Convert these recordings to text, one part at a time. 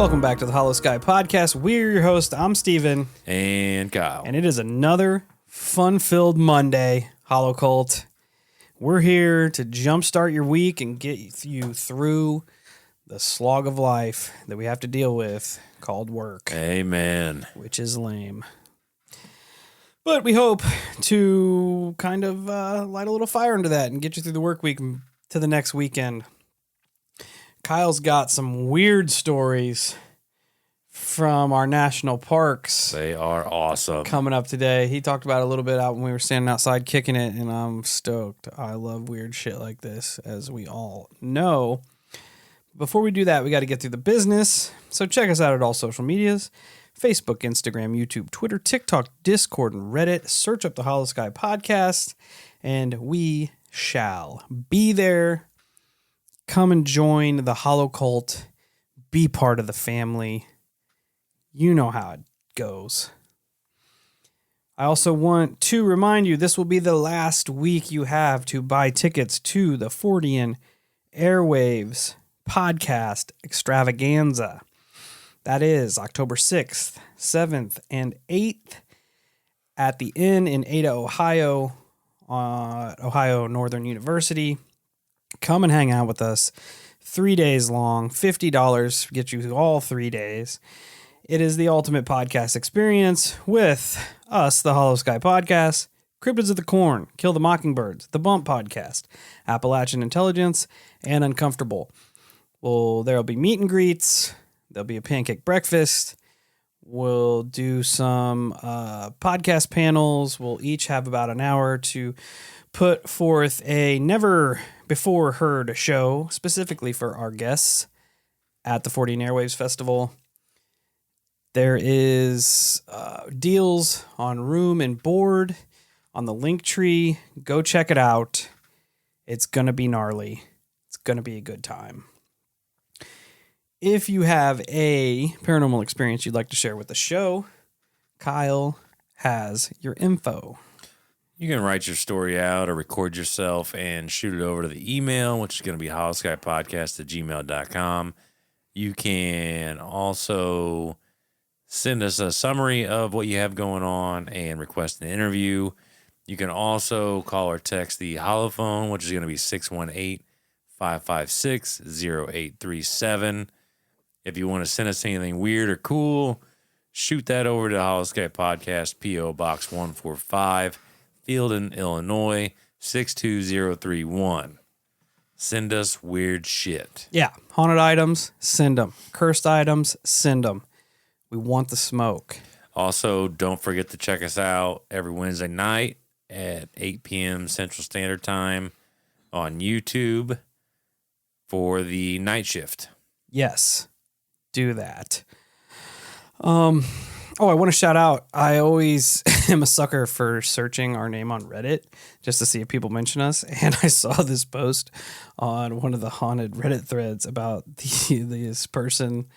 Welcome back to the Holosky Podcast. We're your host. I'm Steven. And Kyle. And it is another fun-filled Monday, Holocult. We're here to jumpstart your week and get you through the slog of life that we have to deal with called work. Amen. Which is lame. But we hope to kind of light a little fire under that and get you through the work week to the next weekend. Kyle's got some weird stories from our national parks. They are awesome. Coming up today. He talked about it a little bit out when we were standing outside kicking it, and I'm stoked. I love weird shit like this, as we all know. Before we do that, we got to get through the business. So check us out at all social medias. Facebook, Instagram, YouTube, Twitter, TikTok, Discord, and Reddit. Search up the Holosky Podcast, and we shall be there. Come and join the Holocult. Be part of the family. You know how it goes. I also want to remind you, this will be the last week you have to buy tickets to the Fortean Airwaves Podcast Extravaganza. That is October 6th, 7th, and 8th at the Inn in Ada, Ohio, Ohio Northern University. Come and hang out with us. 3 days long, $50 get you all 3 days. It is the ultimate podcast experience with us, the Holosky Podcast, Cryptids of the Corn, Kill the Mockingbirds, the Bump Podcast, Appalachian Intelligence, and Uncomfortable. Well, there'll be meet and greets. There'll be a pancake breakfast. We'll do some podcast panels. We'll each have about an hour to put forth a never-before-heard show specifically for our guests at the Fortean Airwaves Festival. There is deals on room and board on the Linktree. Go check it out. It's going to be gnarly. It's going to be a good time. If you have a paranormal experience you'd like to share with the show, Kyle has your info. You can write your story out or record yourself and shoot it over to the email, which is going to be holoskypodcast@gmail.com. You can also send us a summary of what you have going on and request an interview. You can also call or text the holophone, which is going to be 618-556-0837. If you want to send us anything weird or cool, shoot that over to Holosky Podcast, P.O. Box 145, Fielden, Illinois, 62031. Send us weird shit. Yeah, haunted items, send them. Cursed items, send them. We want the smoke. Also, don't forget to check us out every Wednesday night at 8 p.m. Central Standard Time on YouTube for the night shift. Yes, do that. I want to shout out. I always am a sucker for searching our name on Reddit just to see if people mention us. And I saw this post on one of the haunted Reddit threads about this person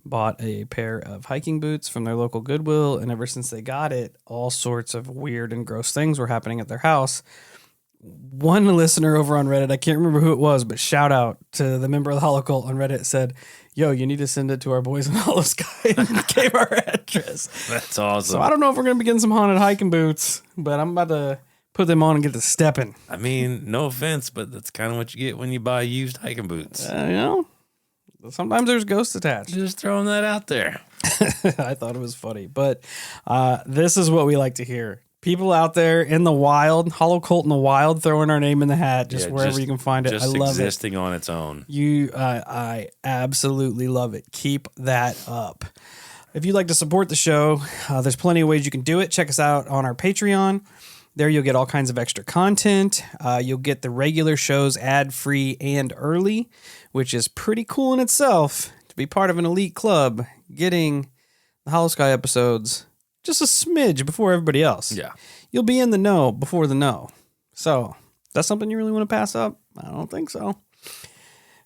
bought a pair of hiking boots from their local Goodwill, and ever since they got it, all sorts of weird and gross things were happening at their house. One listener over on Reddit, I can't remember who it was, but shout out to the member of the Holocult on Reddit, said, "Yo, you need to send it to our boys in Holosky," and gave our address. That's awesome. So I don't know if we're going to be getting some haunted hiking boots, but I'm about to put them on and get to stepping. I mean, no offense, but that's kind of what you get when you buy used hiking boots. Sometimes there's ghosts attached. Just throwing that out there. I thought it was funny, but this is what we like to hear. People out there in the wild, Holocult in the wild, throwing our name in the hat, wherever you can find it. I love it. Just existing on its own. I absolutely love it. Keep that up. If you'd like to support the show, there's plenty of ways you can do it. Check us out on our Patreon. There you'll get all kinds of extra content. You'll get the regular shows ad-free and early, which is pretty cool in itself to be part of an elite club, getting the Holosky episodes just a smidge before everybody else. Yeah. You'll be in the know before the know. So, that's something you really want to pass up? I don't think so.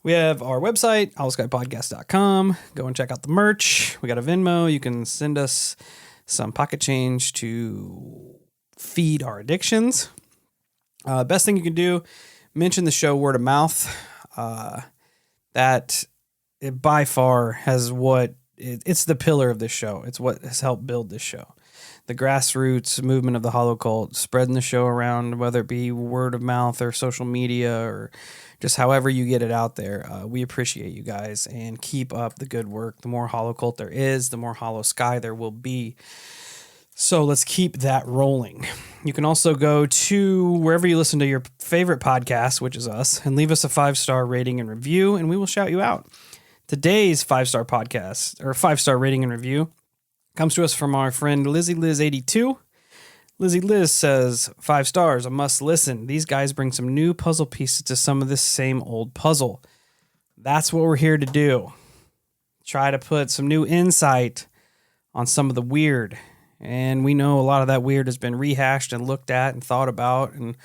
We have our website, holoskypodcast.com. Go and check out the merch. We got a Venmo. You can send us some pocket change to feed our addictions. Best thing you can do, mention the show word of mouth. That it by far has what it's the pillar of this show. It's what has helped build this show. The grassroots movement of the Holocult, spreading the show around, whether it be word of mouth or social media or just however you get it out there. We appreciate you guys and keep up the good work. The more Holocult there is, the more Holosky there will be. So let's keep that rolling. You can also go to wherever you listen to your favorite podcast, which is us, and leave us a 5-star rating and review, and we will shout you out. Today's 5-star podcast, or 5-star rating and review, comes to us from our friend Lizzie Liz 82. Lizzie Liz says, 5 stars, a must listen. These guys bring some new puzzle pieces to some of this same old puzzle. That's what we're here to do. Try to put some new insight on some of the weird. And we know a lot of that weird has been rehashed and looked at and thought about and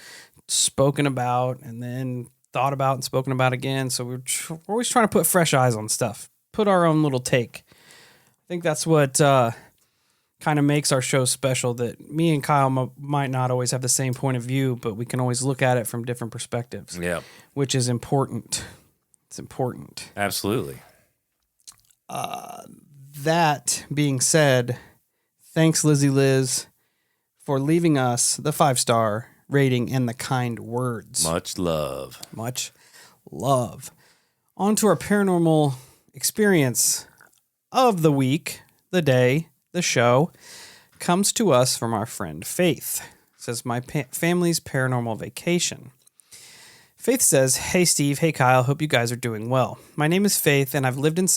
spoken about and then thought about and spoken about again. So we're always trying to put fresh eyes on stuff, put our own little take. I think that's what kind of makes our show special, that me and Kyle might not always have the same point of view, but we can always look at it from different perspectives, which is important. It's important. Absolutely. That being said, thanks, Lizzie Liz, for leaving us the 5-star rating and the kind words. Much love. Much love. On to our paranormal experience of the week, the day, the show, comes to us from our friend Faith. It says, my family's paranormal vacation. Faith says, hey Steve, hey Kyle, hope you guys are doing well. My name is Faith and I've lived in the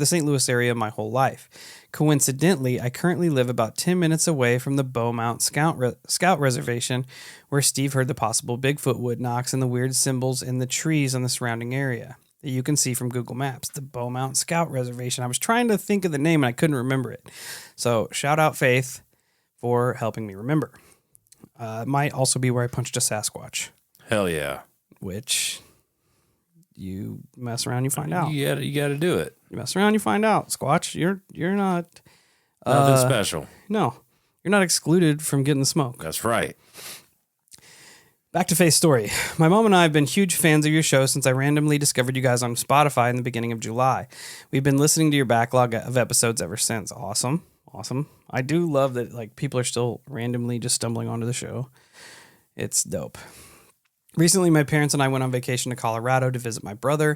St. Louis area my whole life. Coincidentally, I currently live about 10 minutes away from the Beaumont Scout Reservation, where Steve heard the possible Bigfoot wood knocks and the weird symbols in the trees on the surrounding area that you can see from Google Maps. The Beaumont Scout Reservation. I was trying to think of the name and I couldn't remember it. So shout out Faith for helping me remember. It might also be where I punched a Sasquatch. Hell yeah. Which you mess around, you find out. You got to do it. You mess around, you find out. Squatch, you're not nothing special. No, you're not excluded from getting the smoke. That's right. Back to Faith's story. My mom and I have been huge fans of your show since I randomly discovered you guys on Spotify in the beginning of July. We've been listening to your backlog of episodes ever since. Awesome. I do love that people are still randomly just stumbling onto the show. It's dope. Recently, my parents and I went on vacation to Colorado to visit my brother,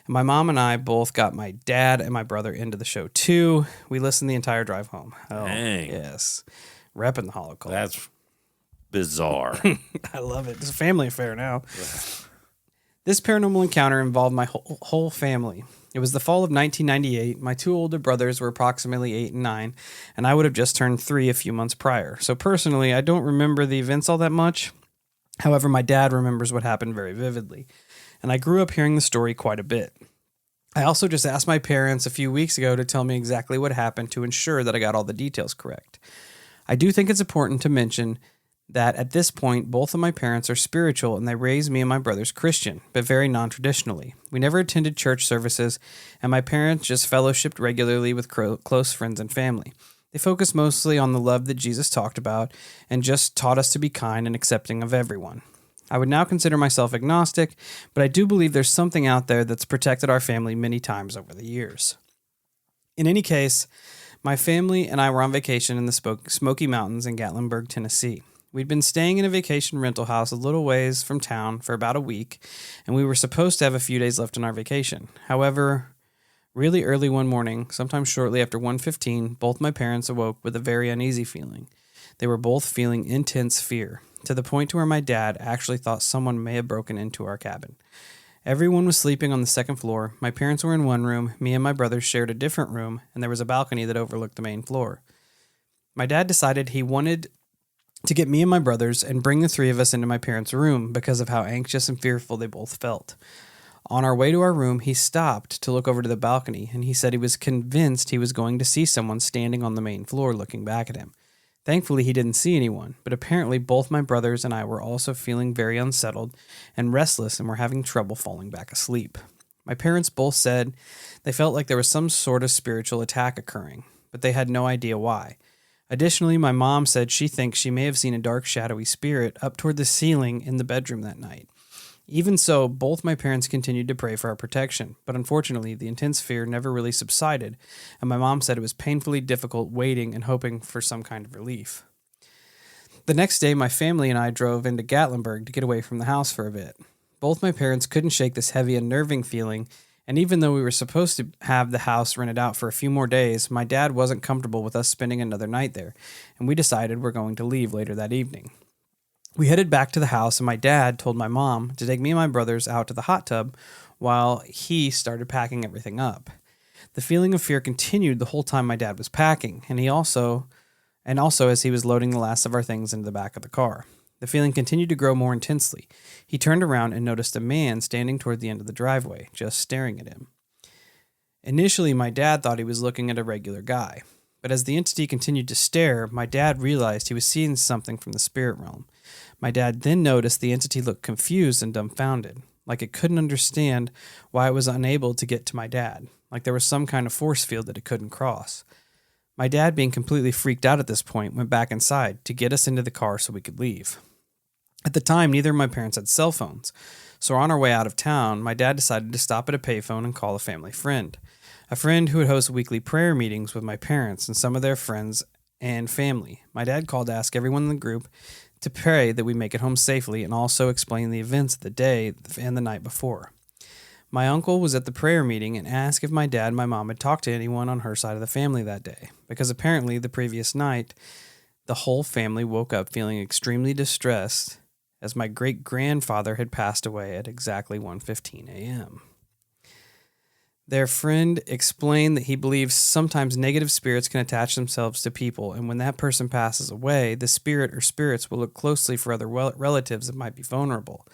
and my mom and I both got my dad and my brother into the show too. We listened the entire drive home. Oh, dang. Yes. Repping the Holocult. That's bizarre. I love it. It's a family affair now. This paranormal encounter involved my whole family. It was the fall of 1998. My 2 older brothers were approximately 8 and 9, and I would have just turned 3 a few months prior. So personally, I don't remember the events all that much. However, my dad remembers what happened very vividly, and I grew up hearing the story quite a bit. I also just asked my parents a few weeks ago to tell me exactly what happened to ensure that I got all the details correct. I do think it's important to mention that at this point, both of my parents are spiritual and they raised me and my brothers Christian, but very non-traditionally. We never attended church services, and my parents just fellowshipped regularly with close friends and family. They focused mostly on the love that Jesus talked about and just taught us to be kind and accepting of everyone. I would now consider myself agnostic, but I do believe there's something out there that's protected our family many times over the years. In any case, my family and I were on vacation in the Smoky Mountains in Gatlinburg, Tennessee. We'd been staying in a vacation rental house a little ways from town for about a week, and we were supposed to have a few days left on our vacation. However, really early one morning, sometime shortly after 1:15, both my parents awoke with a very uneasy feeling. They were both feeling intense fear, to the point to where my dad actually thought someone may have broken into our cabin. Everyone was sleeping on the second floor. My parents were in one room, me and my brothers shared a different room, and there was a balcony that overlooked the main floor. My dad decided he wanted to get me and my brothers and bring the 3 of us into my parents' room because of how anxious and fearful they both felt. On our way to our room, he stopped to look over to the balcony, and he said he was convinced he was going to see someone standing on the main floor looking back at him. Thankfully, he didn't see anyone, but apparently both my brothers and I were also feeling very unsettled and restless and were having trouble falling back asleep. My parents both said they felt like there was some sort of spiritual attack occurring, but they had no idea why. Additionally, my mom said she thinks she may have seen a dark, shadowy spirit up toward the ceiling in the bedroom that night. Even so, both my parents continued to pray for our protection, but unfortunately, the intense fear never really subsided, and my mom said it was painfully difficult waiting and hoping for some kind of relief. The next day, my family and I drove into Gatlinburg to get away from the house for a bit. Both my parents couldn't shake this heavy, unnerving feeling, and even though we were supposed to have the house rented out for a few more days, my dad wasn't comfortable with us spending another night there, and we decided we're going to leave later that evening. We headed back to the house, and my dad told my mom to take me and my brothers out to the hot tub while he started packing everything up. The feeling of fear continued the whole time my dad was packing, and also as he was loading the last of our things into the back of the car. The feeling continued to grow more intensely. He turned around and noticed a man standing toward the end of the driveway, just staring at him. Initially, my dad thought he was looking at a regular guy, but as the entity continued to stare, my dad realized he was seeing something from the spirit realm. My dad then noticed the entity looked confused and dumbfounded, like it couldn't understand why it was unable to get to my dad, like there was some kind of force field that it couldn't cross. My dad, being completely freaked out at this point, went back inside to get us into the car so we could leave. At the time, neither of my parents had cell phones, so on our way out of town, my dad decided to stop at a payphone and call a family friend. A friend who would host weekly prayer meetings with my parents and some of their friends and family. My dad called to ask everyone in the group to pray that we make it home safely and also explain the events of the day and the night before. My uncle was at the prayer meeting and asked if my dad and my mom had talked to anyone on her side of the family that day, because apparently the previous night, the whole family woke up feeling extremely distressed as my great-grandfather had passed away at exactly 1:15 a.m. Their friend explained that he believes sometimes negative spirits can attach themselves to people, and when that person passes away, the spirit or spirits will look closely for other relatives that might be vulnerable.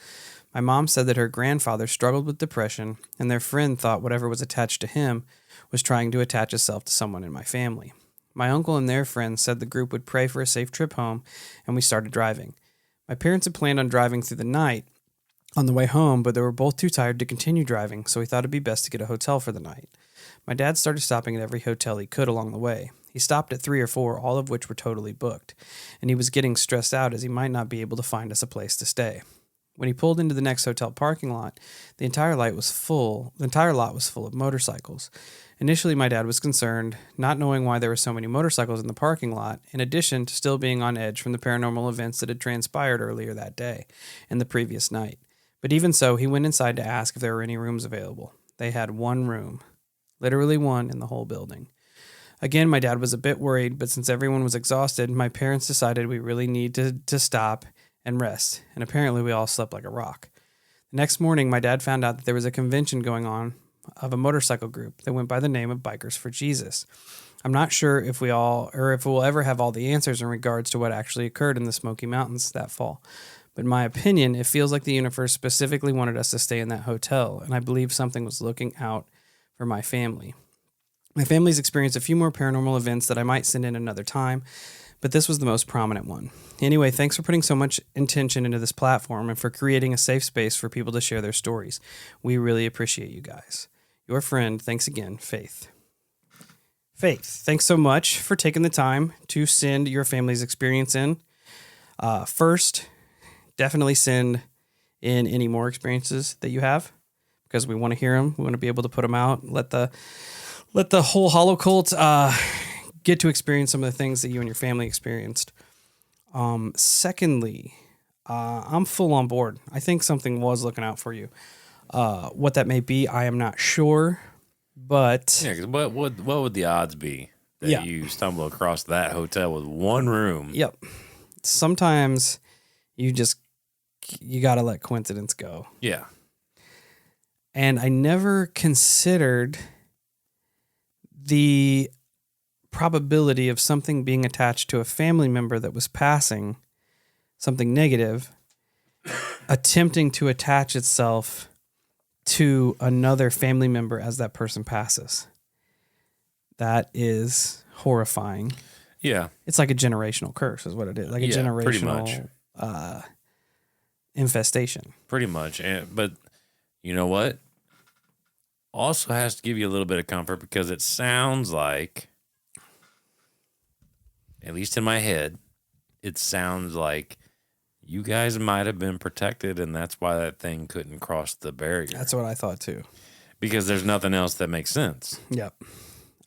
My mom said that her grandfather struggled with depression, and their friend thought whatever was attached to him was trying to attach itself to someone in my family. My uncle and their friends said the group would pray for a safe trip home, and we started driving. My parents had planned on driving through the night on the way home, but they were both too tired to continue driving, so we thought it'd be best to get a hotel for the night. My dad started stopping at every hotel he could along the way. He stopped at 3 or 4, all of which were totally booked, and he was getting stressed out as he might not be able to find us a place to stay. When he pulled into the next hotel parking lot, the entire lot was full of motorcycles. Initially, my dad was concerned, not knowing why there were so many motorcycles in the parking lot, in addition to still being on edge from the paranormal events that had transpired earlier that day and the previous night. But even so, he went inside to ask if there were any rooms available. They had one room, literally one in the whole building. Again, my dad was a bit worried, but since everyone was exhausted, my parents decided we really need to stop and rest, and apparently we all slept like a rock. The next morning, my dad found out that there was a convention going on of a motorcycle group that went by the name of Bikers for Jesus. I'm not sure if we'll ever have all the answers in regards to what actually occurred in the Smoky Mountains that fall. But in my opinion, it feels like the universe specifically wanted us to stay in that hotel, and I believe something was looking out for my family. My family's experienced a few more paranormal events that I might send in another time, but this was the most prominent one. Anyway, thanks for putting so much intention into this platform and for creating a safe space for people to share their stories. We really appreciate you guys. Your friend, thanks again, Faith. Faith, thanks so much for taking the time to send your family's experience in. First, definitely send in any more experiences that you have, because we want to hear them. We want to be able to put them out. Let the whole Holocult get to experience some of the things that you and your family experienced. Secondly, I'm full on board. I think something was looking out for you. What that may be, I am not sure, but Yeah, 'cause what would the odds be that you stumble across that hotel with one room? Yep. Sometimes you gotta let coincidence go. Yeah. And I never considered the probability of something being attached to a family member that was passing, something negative, attempting to attach itself to another family member as that person passes. That is horrifying. Yeah. It's like a generational curse is what it is. Like a generational infestation. Pretty much. But you know what? Also has to give you a little bit of comfort, because it sounds like, at least in my head, it sounds like you guys might have been protected, and that's why that thing couldn't cross the barrier. That's what I thought too. Because there's nothing else that makes sense. Yep.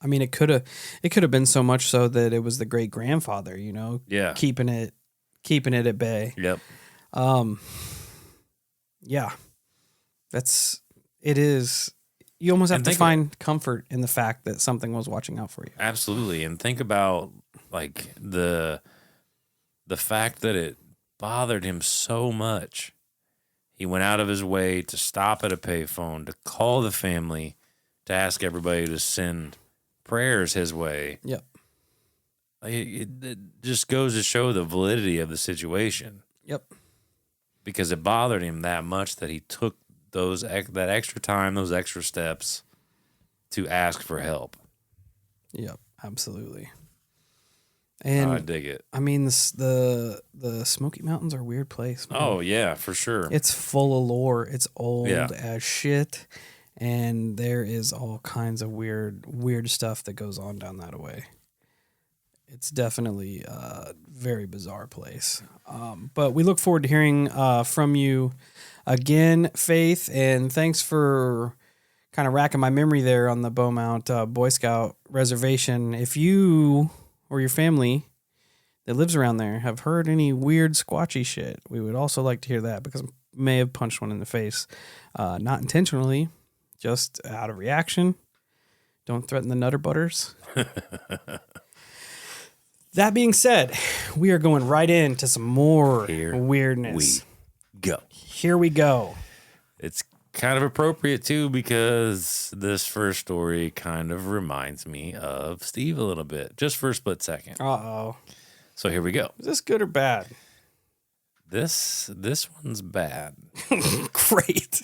I mean, it could have been so much so that it was the great grandfather, Yeah. keeping it at bay. Yep. Yeah. It is. You almost have to find comfort in the fact that something was watching out for you. Absolutely. And think about like the fact that it bothered him so much. He went out of his way to stop at a payphone, to call the family, to ask everybody to send prayers his way. Yep. It just goes to show the validity of the situation. Yep. Because it bothered him that much that he took that extra time, those extra steps to ask for help. Yep, absolutely. And I dig it. I mean, the Smoky Mountains are a weird place, man. Oh yeah, for sure. It's full of lore. It's old as shit, and there is all kinds of weird stuff that goes on down that way. It's definitely a very bizarre place. But we look forward to hearing from you again, Faith, and thanks for kind of racking my memory there on the Beaumont Boy Scout reservation. If you or your family that lives around there have heard any weird squatchy shit, we would also like to hear that, because I may have punched one in the face. Not intentionally, just out of reaction. Don't threaten the Nutter Butters. That being said, we are going right into some more weirdness. Here we go. It's kind of appropriate, too, because this first story kind of reminds me of Steve a little bit, just for a split second. Uh-oh. So here we go. Is this good or bad? This one's bad. Great.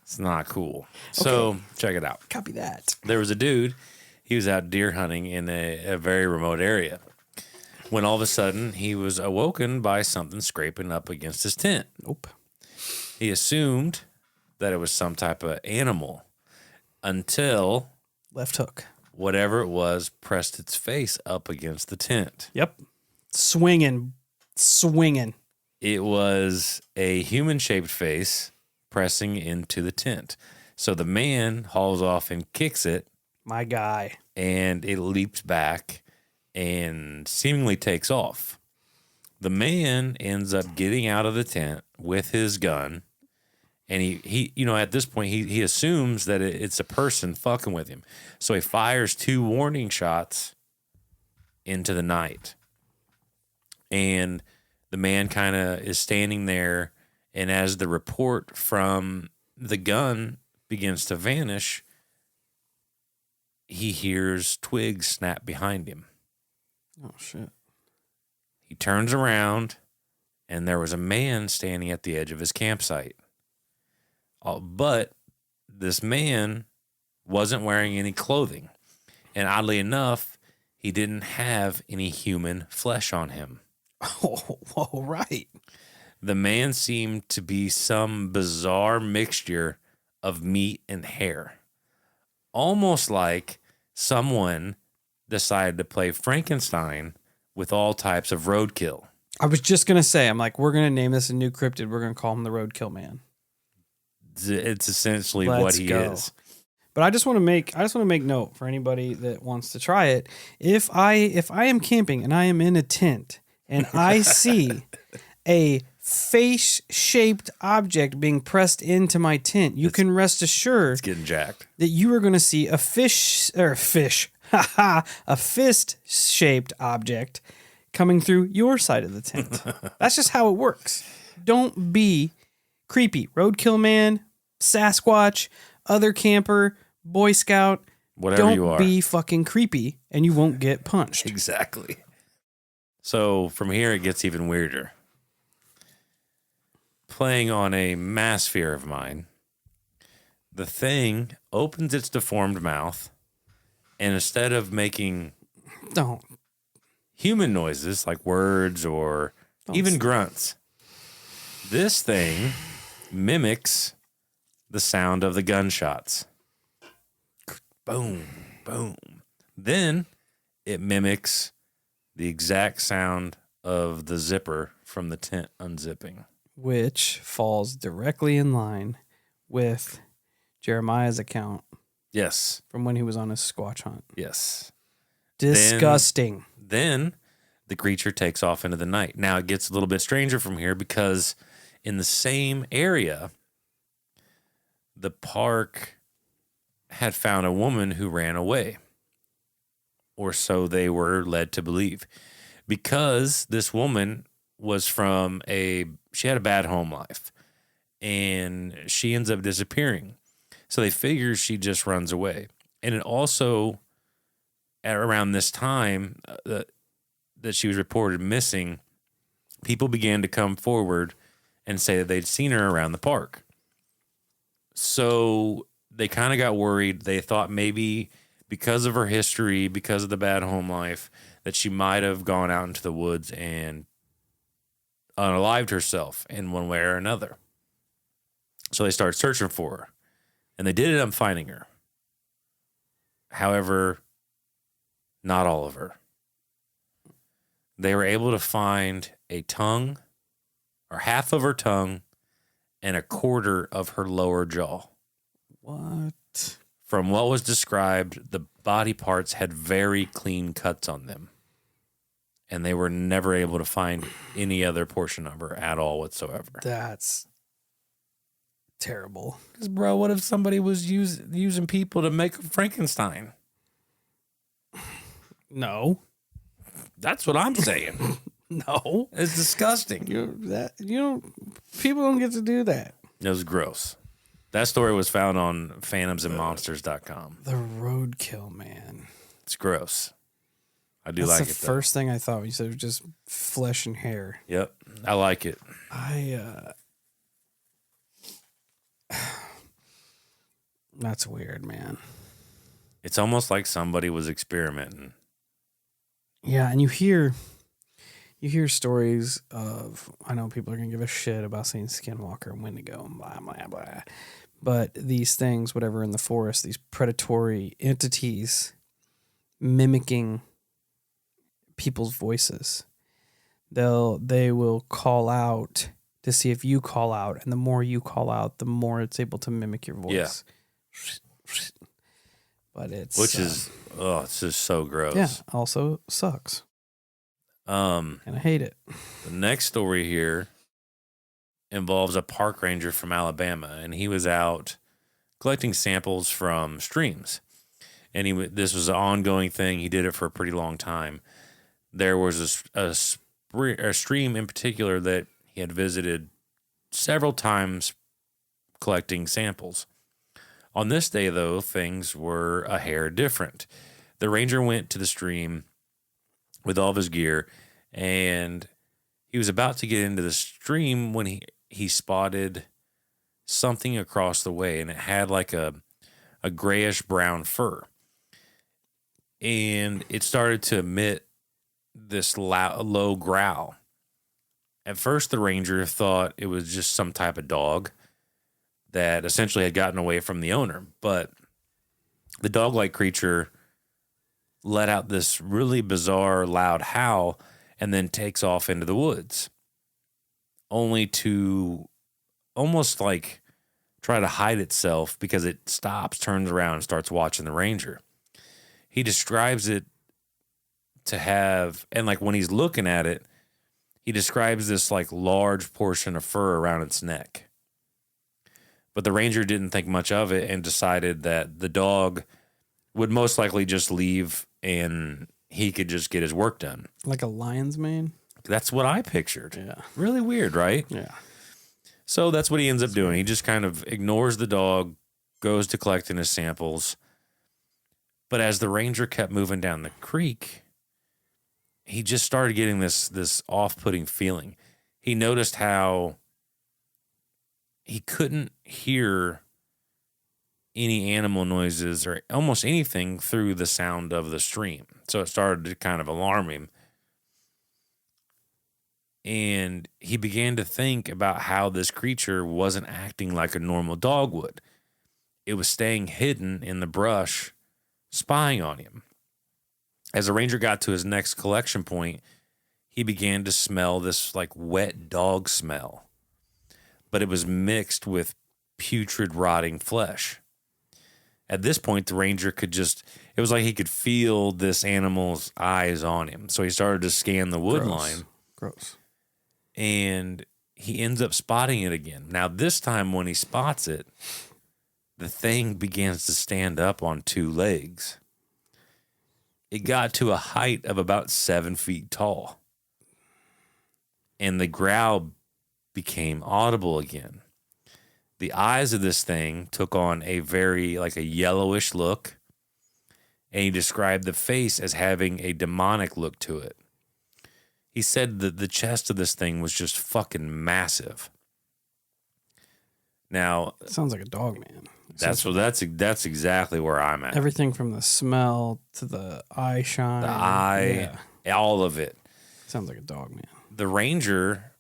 It's not cool. So check it out. Copy that. There was a dude. He was out deer hunting in a very remote area, when all of a sudden he was awoken by something scraping up against his tent. Nope. He assumed that it was some type of animal until left hook, whatever it was, pressed its face up against the tent. Yep. Swinging. It was a human-shaped face pressing into the tent. So the man hauls off and kicks it. My guy. And it leaps back and seemingly takes off. The man ends up getting out of the tent with his gun, and he at this point he assumes that it's a person fucking with him, so he fires 2 warning shots into the night. And the man kind of is standing there, and as the report from the gun begins to vanish, he hears twigs snap behind him. Oh, shit. He turns around, and there was a man standing at the edge of his campsite. But this man wasn't wearing any clothing. And oddly enough, he didn't have any human flesh on him. Oh, whoa, right. The man seemed to be some bizarre mixture of meat and hair. Almost like someone decided to play Frankenstein with all types of roadkill. I was just going to say, I'm like, we're going to name this a new cryptid. We're going to call him the Roadkill Man. It's essentially what he is. But I just want to make note for anybody that wants to try it. If I am camping and I am in a tent and I see a face-shaped object being pressed into my tent, you can rest assured it's getting jacked. That you are going to see a fist-shaped object coming through your side of the tent. That's just how it works. Don't be creepy. Roadkill Man, Sasquatch, other camper, Boy Scout. Whatever you are. Don't be fucking creepy and you won't get punched. Exactly. So from here, it gets even weirder. Playing on a mass fear of mine, the thing opens its deformed mouth, and instead of making human noises like words or even grunts, this thing mimics the sound of the gunshots. Boom, boom. Then it mimics the exact sound of the zipper from the tent unzipping. Which falls directly in line with Jeremiah's account. Yes. From when he was on his Squatch hunt. Yes. Disgusting. Then the creature takes off into the night. Now it gets a little bit stranger from here because in the same area, the park had found a woman who ran away. Or so they were led to believe. Because this woman was she had a bad home life. And she ends up disappearing. So they figure she just runs away. And it also, at around this time that she was reported missing, people began to come forward and say that they'd seen her around the park. So they kind of got worried. They thought maybe because of her history, because of the bad home life, that she might have gone out into the woods and unalived herself in one way or another. So they started searching for her, and they did end up finding her. However, not all of her. They were able to find a tongue, or half of her tongue, and a quarter of her lower jaw. What? From what was described, the body parts had very clean cuts on them. And they were never able to find any other portion of her at all whatsoever. That's terrible. Because, bro, what if somebody was using people to make Frankenstein? No. That's what I'm saying. No. It's disgusting. People don't get to do that. It was gross. That story was found on phantomsandmonsters.com. The Roadkill Man. It's gross. I do That's like the it, though. first thing I thought when you said it was just flesh and hair. Yep. I like it. That's weird, man. It's almost like somebody was experimenting. Yeah, and you hear stories of, I know people are going to give a shit about seeing Skinwalker and Wendigo and blah, blah, blah. But these things, whatever in the forest, these predatory entities mimicking people's voices, they will call out to see if you call out. And the more you call out, the more it's able to mimic your voice. Yeah. But it's just so gross. Yeah, also sucks. And I hate it. The next story here involves a park ranger from Alabama, and he was out collecting samples from streams. And this was an ongoing thing. He did it for a pretty long time. There was a stream in particular that he had visited several times collecting samples. On this day, though, things were a hair different. The ranger went to the stream with all of his gear, and he was about to get into the stream when he spotted something across the way, and it had like a grayish brown fur. And it started to emit this low growl. At first, the ranger thought it was just some type of dog that essentially had gotten away from the owner. But the dog-like creature let out this really bizarre, loud howl and then takes off into the woods, only to almost like try to hide itself because it stops, turns around, and starts watching the ranger. He describes it to have, and like when he's looking at it, he describes this like large portion of fur around its neck. But the ranger didn't think much of it and decided that the dog would most likely just leave and he could just get his work done. Like a lion's mane? That's what I pictured. Yeah. Really weird, right? Yeah. So that's what he ends up doing. He just kind of ignores the dog, goes to collecting his samples. But as the ranger kept moving down the creek, he just started getting this off-putting feeling. He noticed how he couldn't hear any animal noises or almost anything through the sound of the stream. So it started to kind of alarm him. And he began to think about how this creature wasn't acting like a normal dog would. It was staying hidden in the brush, spying on him. As the ranger got to his next collection point, he began to smell this like wet dog smell, but it was mixed with putrid, rotting flesh. At this point, the ranger it was like he could feel this animal's eyes on him. So he started to scan the wood line. Gross. And he ends up spotting it again. Now, this time when he spots it, the thing begins to stand up on two legs. It got to a height of about 7 feet tall. And the growl became audible again. The eyes of this thing took on a yellowish look. And he described the face as having a demonic look to it. He said that the chest of this thing was just fucking massive. Now, It sounds like a dog man. That's exactly where I'm at. Everything from the smell to the eye shine. The eye, all of it. Sounds like a dog man. The ranger,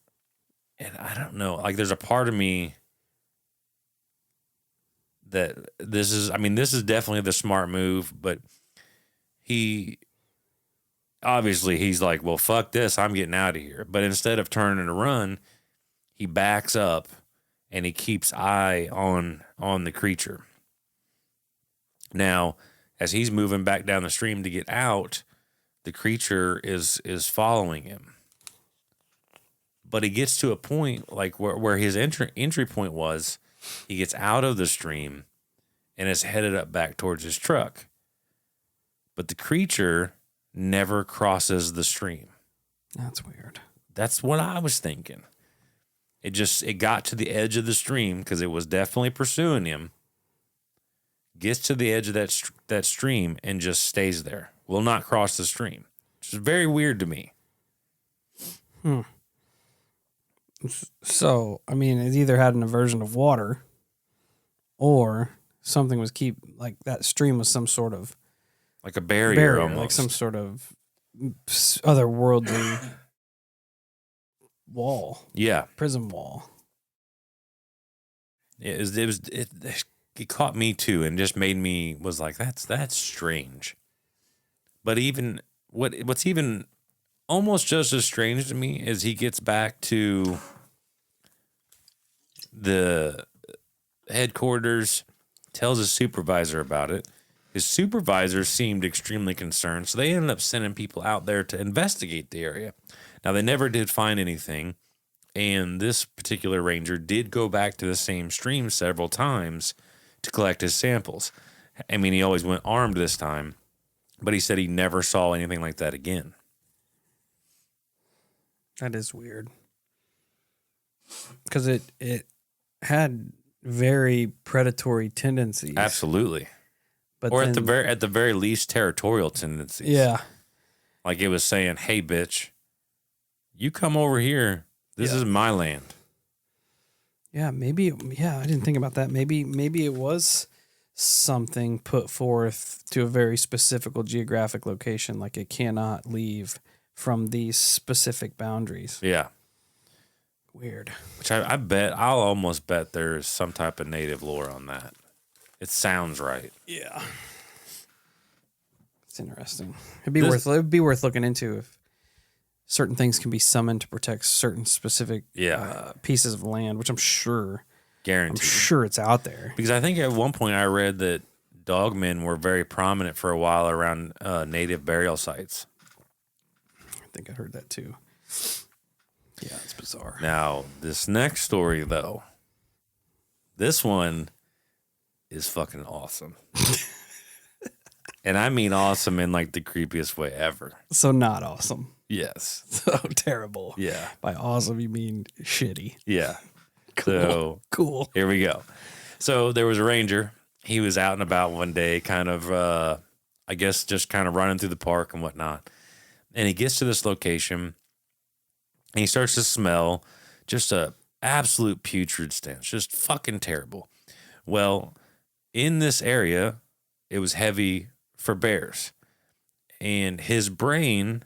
and I don't know, like there's a part of me that this is definitely the smart move, but he's like, well, fuck this, I'm getting out of here. But instead of turning to run, he backs up and he keeps eye on the creature. Now, as he's moving back down the stream to get out, the creature is following him. But he gets to a point like where his entry point was. He gets out of the stream and is headed up back towards his truck. But the creature never crosses the stream. That's weird. That's what I was thinking. It got to the edge of the stream because it was definitely pursuing him. Gets to the edge of that stream and just stays there. Will not cross the stream. Which is very weird to me. So, I mean, it either had an aversion of water or something was that stream was some sort of like a barrier almost. Like some sort of otherworldly wall. Yeah. Prism wall. It caught me too and just made me was like, that's strange. But even what's even almost just as strange to me is he gets back to the headquarters, tells his supervisor about it. His supervisor seemed extremely concerned, so they ended up sending people out there to investigate the area. Now, they never did find anything, and this particular ranger did go back to the same stream several times to collect his samples. I mean, he always went armed this time, but he said he never saw anything like that again. That is weird. Because it had very predatory tendencies. Absolutely. But or at the very least, territorial tendencies. Yeah. Like it was saying, hey, bitch, you come over here. This is my land. Yeah, maybe. Yeah, I didn't think about that. Maybe it was something put forth to a very specific geographic location. Like it cannot leave from these specific boundaries. Yeah. Weird. Which I'll almost bet there's some type of native lore on that. It sounds right. Yeah. It's interesting. It'd be worth looking into if certain things can be summoned to protect certain specific pieces of land, which I'm sure it's out there. Because I think at one point I read that dogmen were very prominent for a while around native burial sites. I think I heard that too. Yeah, it's bizarre. Now, this next story, though, this one is fucking awesome. And I mean awesome in like the creepiest way ever. So not awesome. Yes. So terrible. Yeah. By awesome, you mean shitty. Yeah. Cool. Here we go. So there was a ranger. He was out and about one day, kind of, I guess, just kind of running through the park and whatnot. And he gets to this location and he starts to smell just a absolute putrid stench, just fucking terrible. Well, in this area, it was heavy for bears. And his brain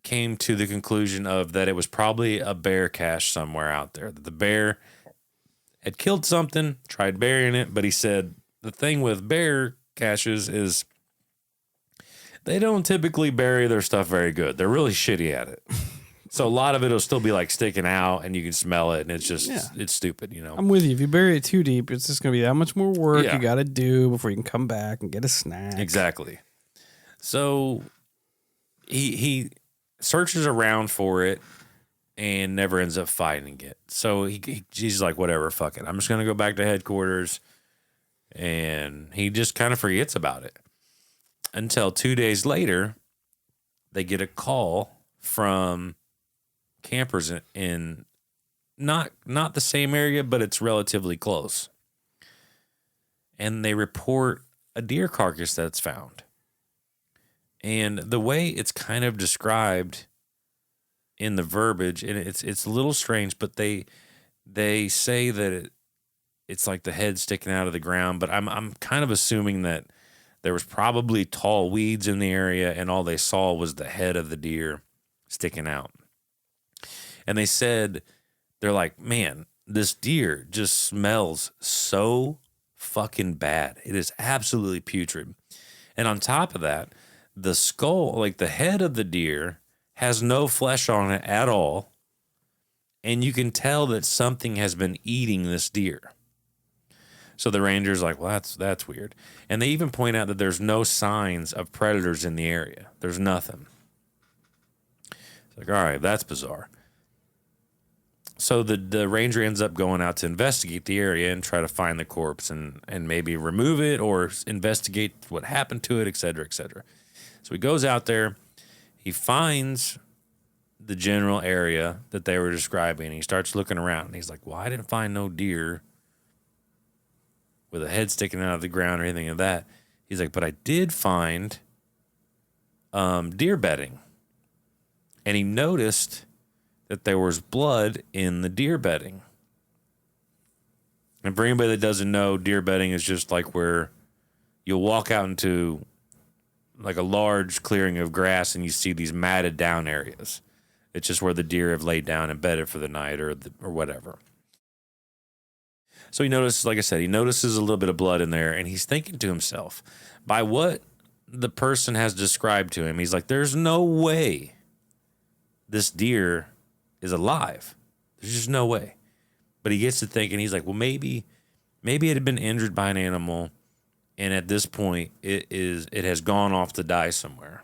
came to the conclusion of that it was probably a bear cache somewhere out there. That the bear had killed something, tried burying it, but he said the thing with bear caches is they don't typically bury their stuff very good. They're really shitty at it. So a lot of it will still be like sticking out and you can smell it and it's just, it's stupid, you know? I'm with you. If you bury it too deep, it's just going to be that much more work Yeah. you got to do before you can come back and get a snack. Exactly. So he searches around for it and never ends up finding it. So he's like, whatever, fuck it. I'm just going to go back to headquarters. And he just kind of forgets about it until 2 days later, they get a call from campers in not the same area, but it's relatively close. And they report a deer carcass that's found. And the way it's kind of described in the verbiage, and it's a little strange, but they say that it's like the head sticking out of the ground, but I'm kind of assuming that there was probably tall weeds in the area and all they saw was the head of the deer sticking out. And they said, they're like, man, this deer just smells so fucking bad. It is absolutely putrid. And on top of that, the skull, like the head of the deer, has no flesh on it at all. And you can tell that something has been eating this deer. So the ranger's like, well, that's weird. And they even point out that there's no signs of predators in the area. There's nothing. It's like, all right, that's bizarre. So the ranger ends up going out to investigate the area and try to find the corpse and maybe remove it or investigate what happened to it, et cetera, et cetera. So he goes out there. He finds the general area that they were describing. He starts looking around. And he's like, well, I didn't find no deer with a head sticking out of the ground or anything of that. He's like, but I did find deer bedding. And he noticed that there was blood in the deer bedding. And for anybody that doesn't know, deer bedding is just like where you'll walk out into like a large clearing of grass and you see these matted down areas. It's just where the deer have laid down and bedded for the night or whatever. So he notices, like I said, he notices a little bit of blood in there and he's thinking to himself, by what the person has described to him, he's like, there's no way this deer is alive. There's just no way. But he gets to thinking, he's like, well, maybe it had been injured by an animal, and at this point, it has gone off to die somewhere.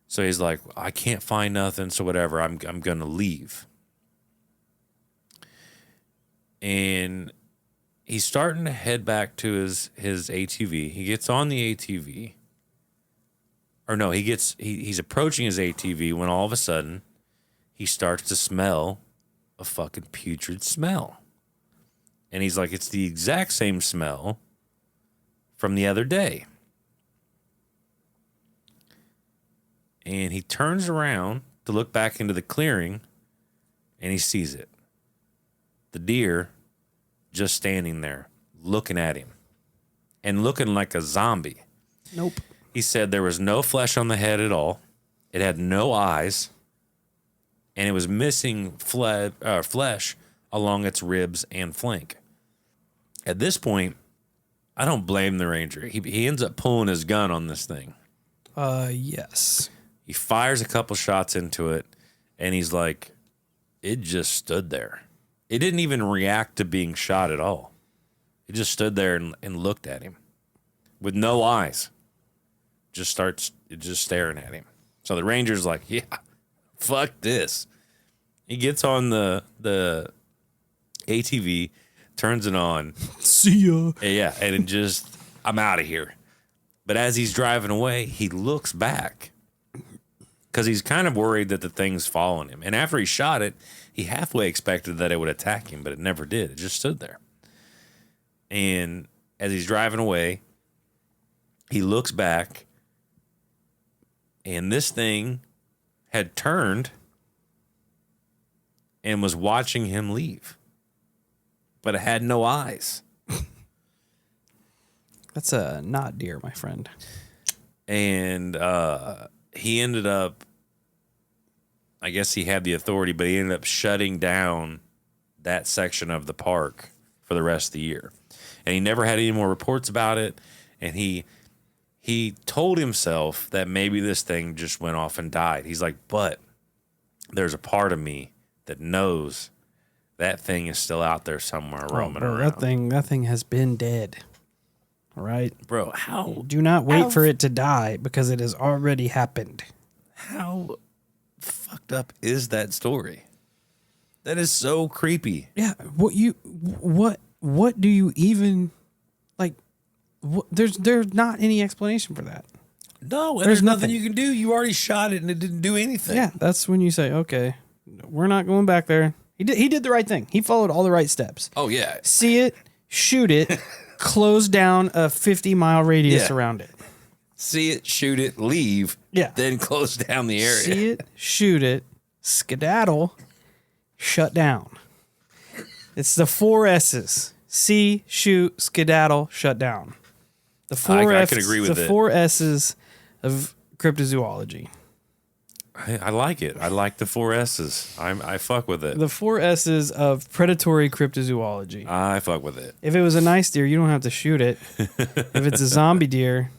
So he's like, I can't find nothing, so whatever, I'm gonna leave. And he's starting to head back to his ATV. He gets on the ATV. Or no, he's approaching his ATV when all of a sudden he starts to smell a fucking putrid smell. And he's like, it's the exact same smell from the other day. And he turns around to look back into the clearing and he sees it. The deer just standing there looking at him and looking like a zombie. Nope. He said there was no flesh on the head at all. It had no eyes. And it was missing flesh along its ribs and flank. At this point, I don't blame the ranger. He ends up pulling his gun on this thing. Yes. He fires a couple shots into it, and he's like, it just stood there. It didn't even react to being shot at all. It just stood there and looked at him with no eyes. Just staring at him. So the ranger's like, yeah, fuck this. He gets on the ATV, turns it on. See ya. Yeah, and I'm out of here. But as he's driving away, he looks back because he's kind of worried that the thing's following him. And after he shot it, he halfway expected that it would attack him, but it never did. It just stood there. And as he's driving away, he looks back, and this thing had turned and was watching him leave, but it had no eyes. That's a not deer, my friend. And he ended up, I guess he had the authority, but he ended up shutting down that section of the park for the rest of the year. And he never had any more reports about it. And he he told himself that maybe this thing just went off and died. He's like, but there's a part of me that knows that thing is still out there somewhere roaming around. That thing has been dead. All right, Bro, how do not wait for it to die because it has already happened. How fucked up is that story? That is so creepy. Yeah, what do you even like? There's not any explanation for that. No, and there's nothing you can do. You already shot it and it didn't do anything. Yeah, that's when you say, okay, we're not going back there. He did the right thing. He followed all the right steps. Oh yeah. See it, shoot it, close down a 50-mile radius around it. See it, shoot it, leave. Yeah. Then close down the area. See it, shoot it, skedaddle, shut down. It's the 4 S's. See, shoot, skedaddle, shut down. The 4 I could agree with the it. 4 S's of cryptozoology. I like it. I like the 4 S's. I fuck with it. The 4 S's of predatory cryptozoology. I fuck with it. If it was a nice deer, you don't have to shoot it. If it's a zombie deer...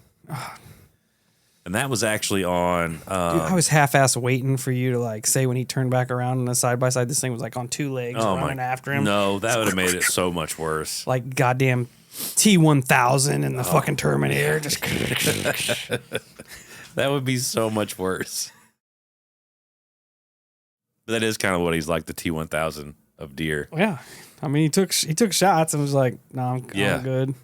And that was actually on... Dude, I was half-ass waiting for you to like say when he turned back around on a side-by-side, this thing was like on 2 legs running after him. No, that would have made it so much worse. Like goddamn T-1000 in the fucking Terminator. Just that would be so much worse. But that is kind of what he's like, the T-1000 of deer. Yeah. I mean, he took shots and was like, no, I'm good.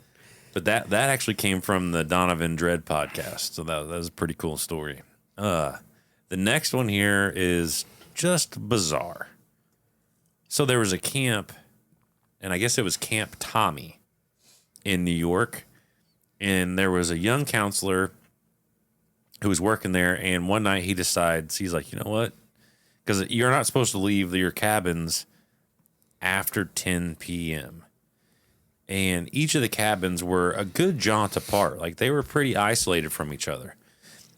But that actually came from the Donovan Dread podcast. So that was a pretty cool story. The next one here is just bizarre. So there was a camp, and I guess it was Camp Tommy in New York. And there was a young counselor who was working there. And one night he decides, he's like, you know what? Because you're not supposed to leave your cabins after 10 p.m. And each of the cabins were a good jaunt apart. Like, they were pretty isolated from each other.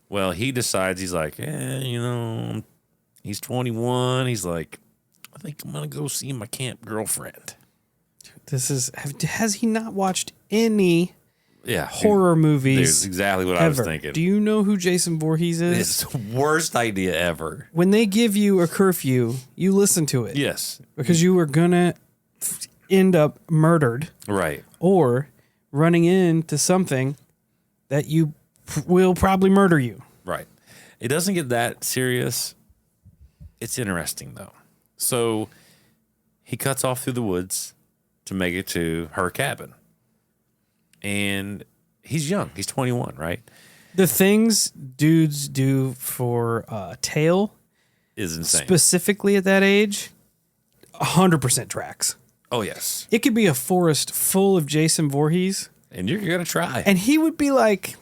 Well, he decides, he's like, he's 21. He's like, I think I'm going to go see my camp girlfriend. Has he not watched any horror movies? That's exactly what I was thinking. Do you know who Jason Voorhees is? It's the worst idea ever. When they give you a curfew, you listen to it. Yes. Because you are going to end up murdered. Right. Or running into something that will probably murder you. Right. It doesn't get that serious. It's interesting, though. So he cuts off through the woods to make it to her cabin. And he's young. He's 21, right? The things dudes do for tail is insane. Specifically at that age, 100% tracks. Oh, yes. It could be a forest full of Jason Voorhees. And you're going to try. And he would be like,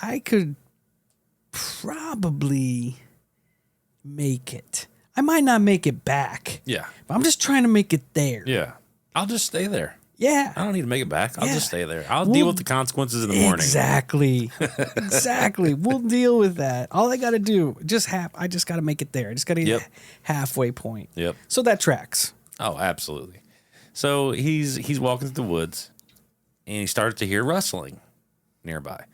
I could probably make it. I might not make it back. Yeah. But I'm just trying to make it there. Yeah. I'll just stay there. Yeah. I don't need to make it back. I'll just stay there. I'll deal with the consequences in the morning. Exactly. Exactly. We'll deal with that. All I got to do, I just got to make it there. I just got to get halfway point. Yep. So that tracks. Oh, absolutely. So he's walking through the woods, and he started to hear rustling nearby.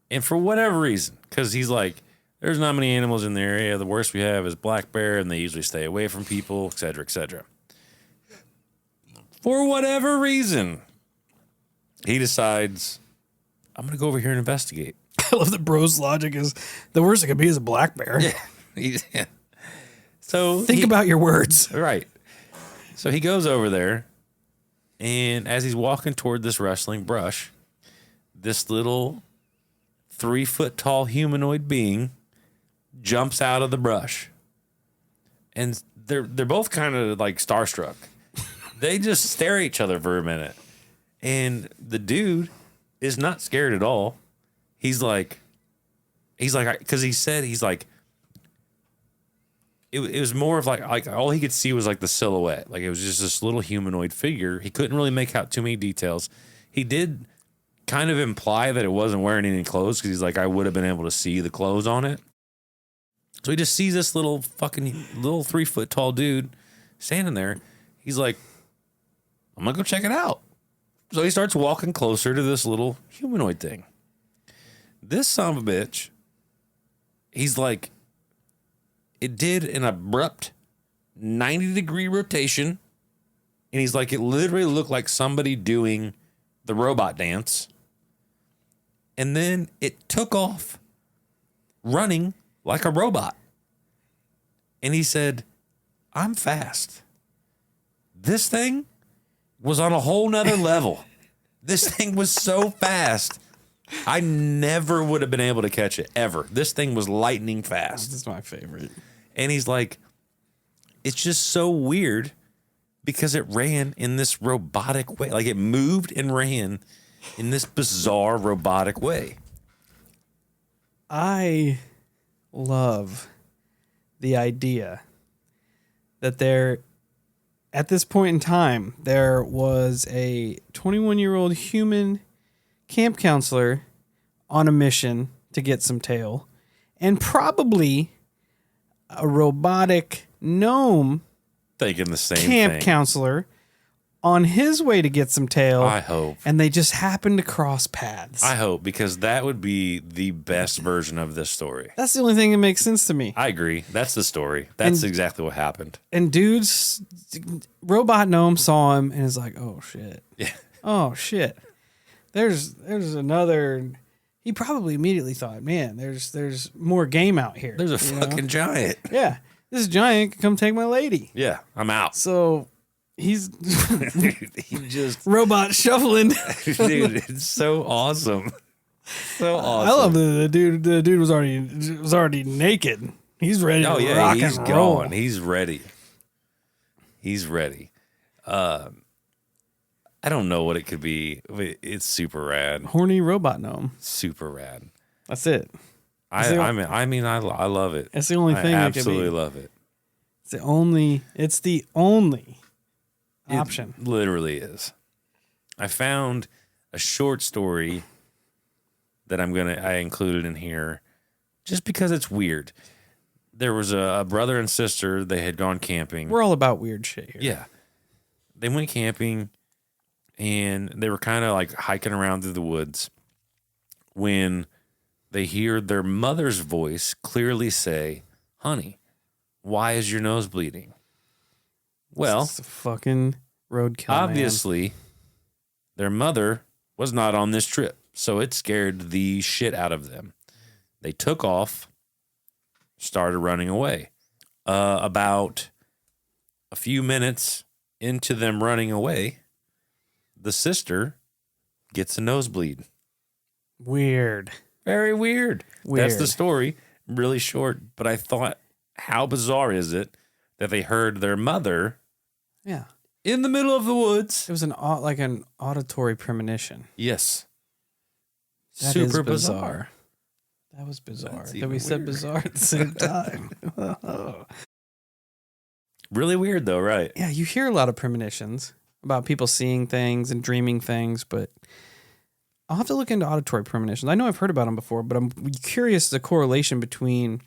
And for whatever reason, because he's like, there's not many animals in the area. The worst we have is black bear, and they usually stay away from people, et cetera, et cetera. For whatever reason, he decides, I'm going to go over here and investigate. I love that bro's logic is the worst it could be is a black bear. Yeah. So think about your words. Right. So he goes over there, and as he's walking toward this rustling brush, this little 3-foot-tall humanoid being jumps out of the brush. And they're both kind of like starstruck. They just stare at each other for a minute. And the dude is not scared at all. He's like, because he said, he's like, it was more of like all he could see was like the silhouette. Like it was just this little humanoid figure. He couldn't really make out too many details. He did kind of imply that it wasn't wearing any clothes because he's like, I would have been able to see the clothes on it. So he just sees this little 3-foot-tall dude standing there. He's like, I'm going to go check it out. So he starts walking closer to this little humanoid thing. This son of a bitch, he's like, it did an abrupt 90-degree rotation. And he's like, it literally looked like somebody doing the robot dance. And then it took off running like a robot. And he said, I'm fast. This thing was on a whole nother level. This thing was so fast. I never would have been able to catch it, ever. This thing was lightning fast. This is my favorite. And he's like, it's just so weird because it ran in this robotic way. Like it moved and ran in this bizarre robotic way. I love the idea that at this point in time, there was a 21-year-old human camp counselor on a mission to get some tail, and probably a robotic gnome Thinking the same camp thing. counselor on his way to get some tail. I hope. And they just happened to cross paths. I hope, because that would be the best version of this story. That's the only thing that makes sense to me. I agree. That's the story. That's And- exactly what happened. And dude's robot gnome saw him and is like, "Oh shit! Yeah. Oh shit!" There's another. He probably immediately thought, "Man, there's more game out here." There's a fucking giant. Yeah. This giant can come take my lady. Yeah, I'm out. So he's He just, robot shuffling. dude, it's so awesome. So awesome. I love the dude. The dude was already naked. He's ready Oh to yeah, rock he's and roll. going. He's ready. He's ready. I don't know what it could be. It's super rad. Horny robot gnome. Super rad. That's it. I love it. That's the only thing I that could be. absolutely love it. It's the only option. It literally is. I found a short story that I included in here just because it's weird. There was a brother and sister. They had gone camping. We're all about weird shit here. Yeah. They went camping and they were kind of like hiking around through the woods when they hear their mother's voice clearly say, "Honey, why is your nose bleeding?" Well, It's a fucking roadkill. obviously, their mother was not on this trip, so it scared the shit out of them. They took off, started running away. About a few minutes into them running away, the sister gets a nosebleed. Weird. Very weird. Weird. That's the story. Really short, but I thought, how bizarre is it that they heard their mother Yeah. in the middle of the woods? It was an auditory premonition. Yes. That is Super bizarre. That was bizarre. That's That even we said weirder. bizarre at the same time. Really weird though, right? Yeah, you hear a lot of premonitions about people seeing things and dreaming things, but I'll have to look into auditory premonitions. I know I've heard about them before, but I'm curious the correlation between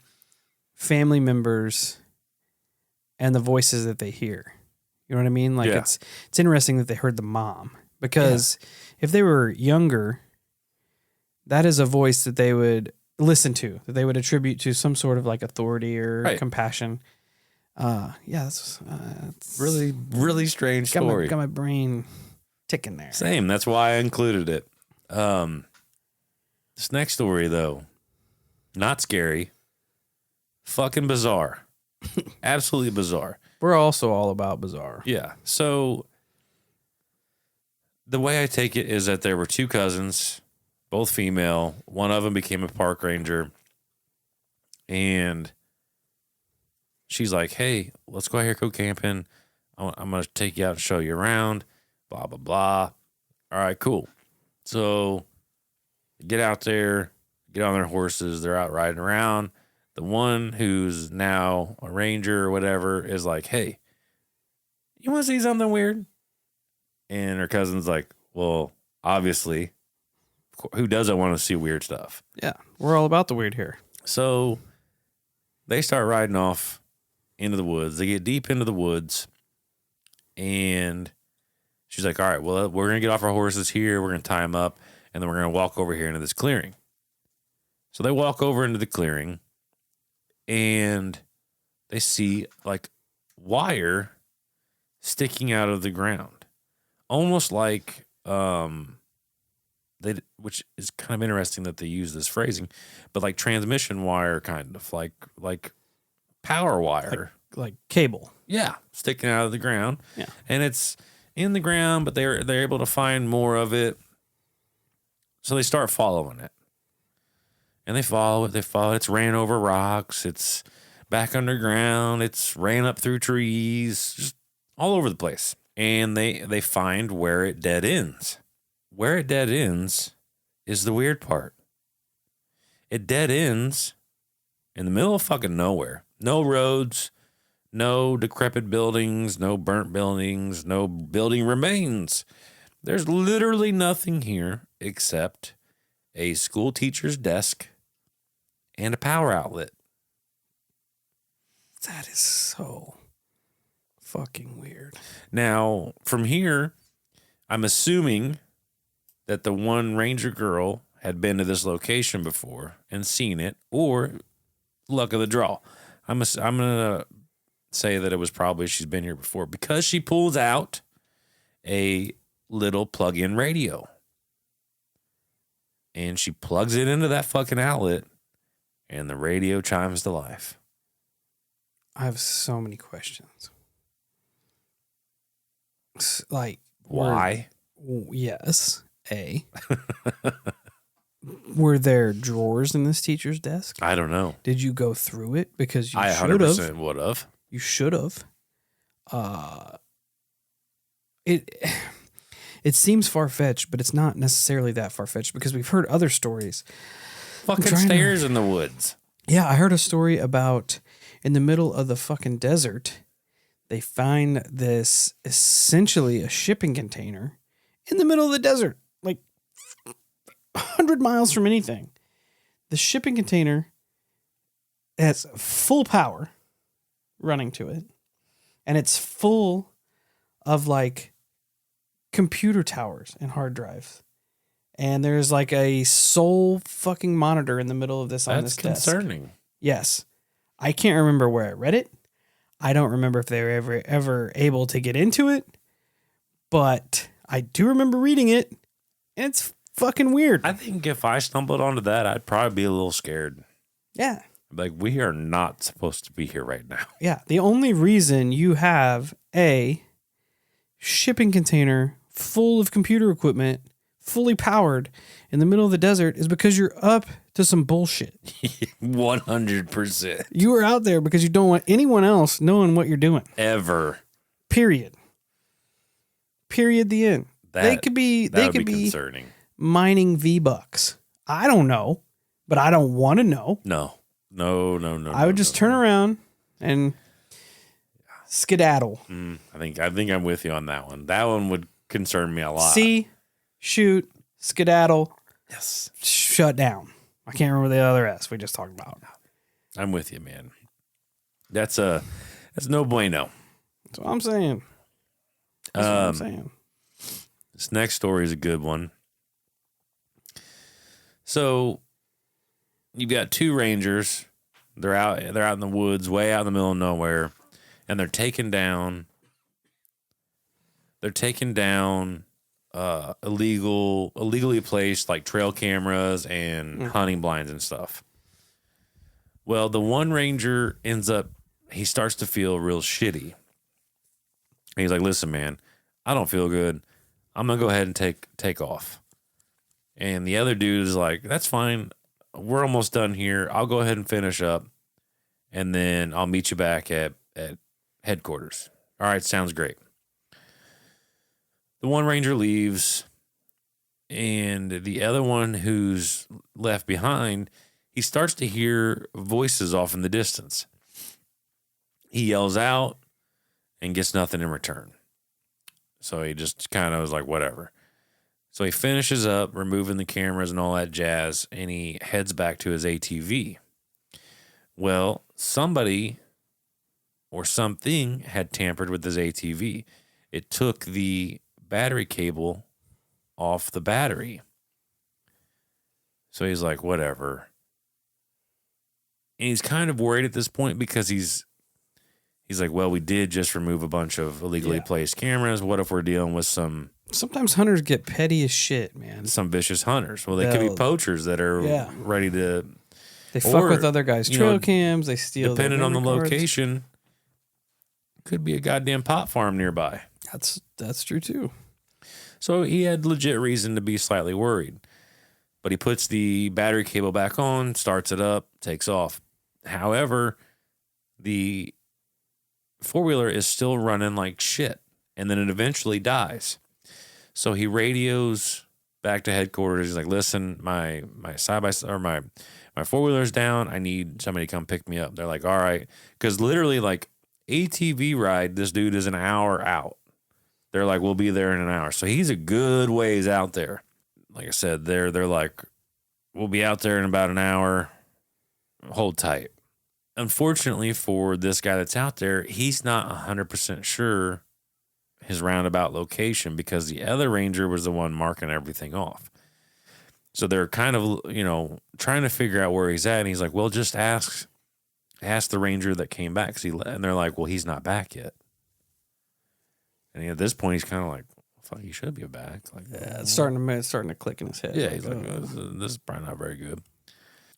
family members and the voices that they hear. You know what I mean? Like Yeah. it's interesting that they heard the mom, because if they were younger, that is a voice that they would listen to, that they would attribute to some sort of like authority or Right. compassion. That's Really, really strange got story. my brain ticking there. Same. That's why I included it. This next story though, not scary, fucking bizarre. Absolutely bizarre. We're also all about bizarre. Yeah. So the way I take it is that there were two cousins, both female. One of them became a park ranger. And she's like, "Hey, let's go out here, go camping. I'm going to take you out and show you around, blah, blah, blah." All right, cool. So get out there, get on their horses. They're out riding around. The one who's now a ranger or whatever is like, "Hey, you want to see something weird?" And her cousin's like, "Well, obviously, who doesn't want to see weird stuff?" Yeah, we're all about the weird here. So they start riding off into the woods. They get deep into the woods, and She's like, all right, well, we're going to get off our horses here. We're going to tie them up, and then we're going to walk over here into this clearing. So they walk over into the clearing, and they see like wire sticking out of the ground, almost like which is kind of interesting that they use this phrasing, but like transmission wire, kind of like power wire, like cable. Yeah, sticking out of the ground. Yeah, and it's in the ground, but they're able to find more of it. So they start following it. And they follow it. It's ran over rocks. It's back underground. It's ran up through trees, just all over the place. And they find where it dead ends. Where it dead ends is the weird part. It dead ends in the middle of fucking nowhere. No roads, no decrepit buildings, no burnt buildings, no building remains. There's literally nothing here except a school teacher's desk and a power outlet. That is so fucking weird. Now, from here, I'm assuming that the one ranger girl had been to this location before and seen it, or luck of the draw. I'm going to say that it was probably she's been here before, because she pulls out a little plug-in radio. And she plugs it into that fucking outlet, and the radio chimes to life. I have so many questions. Like, why? Yes. A. Were there drawers in this teacher's desk? I don't know. Did you go through it? Because you I should have. 100% would have. You should have. It seems far-fetched, but it's not necessarily that far-fetched, because we've heard other stories. Fucking stairs in the woods. Yeah, I heard a story about in the middle of the fucking desert, they find this essentially a shipping container in the middle of the desert, like 100 miles from anything. The shipping container has full power running to it, and it's full of like computer towers and hard drives. And there's like a sole fucking monitor in the middle of this on this desk. That's concerning. Yes. I can't remember where I read it. I don't remember if they were ever able to get into it, but I do remember reading it, and it's fucking weird. I think if I stumbled onto that, I'd probably be a little scared. Yeah. Like, we are not supposed to be here right now. Yeah. The only reason you have a shipping container full of computer equipment, fully powered in the middle of the desert, is because you're up to some bullshit. 100%. You are out there because you don't want anyone else knowing what you're doing. Ever. Period. The end. They could be concerning. Mining V-Bucks. I don't know, but I don't want to know. No. I would just turn around and skedaddle. I think I'm with you on that one. That one would concern me a lot. See, shoot, skedaddle. Yes. Shut down. I can't remember the other S we just talked about. I'm with you, man. That's no bueno. That's what I'm saying. This next story is a good one. So you've got two rangers. They're out in the woods, way out in the middle of nowhere, and they're taking down illegally placed like trail cameras and hunting blinds and stuff. Well, the one ranger he starts to feel real shitty. And he's like, listen, man, I don't feel good. I'm going to go ahead and take off. And the other dude is like, that's fine. We're almost done here. I'll go ahead and finish up, and then I'll meet you back at headquarters. All right, sounds great. The one ranger leaves, and the other one who's left behind, he starts to hear voices off in the distance. He yells out and gets nothing in return. So he just kind of was like, whatever. So he finishes up removing the cameras and all that jazz, and he heads back to his ATV. Well, somebody or something had tampered with his ATV. It took the battery cable off the battery. So he's like, whatever. And he's kind of worried at this point because he's like, well, we did just remove a bunch of illegally placed cameras. What if we're dealing with sometimes hunters get petty as shit, man. some vicious hunters? Well, they could be poachers that are ready to. They fuck with other guys' trail cams. They steal. Depending on the cards. location, could be a goddamn pot farm nearby. That's true too. So he had legit reason to be slightly worried. But he puts the battery cable back on, starts it up, takes off. However, the four-wheeler is still running like shit, and then it eventually dies. So he radios back to headquarters. He's like, listen, my side-by-side, or my four-wheeler's down. I need somebody to come pick me up. They're like, all right. Because literally, like, ATV ride, this dude is an hour out. They're like, we'll be there in an hour. So he's a good ways out there. Like I said, they're like, we'll be out there in about an hour. Hold tight. Unfortunately for this guy that's out there, he's not 100% sure his roundabout location because the other ranger was the one marking everything off. So they're kind of, trying to figure out where he's at. And he's like, well, just ask the ranger that came back. And they're like, well, he's not back yet. And at this point, he's kind of like, fuck, he should be back. Like, it's starting to click in his head. Yeah, he's like, this is probably not very good.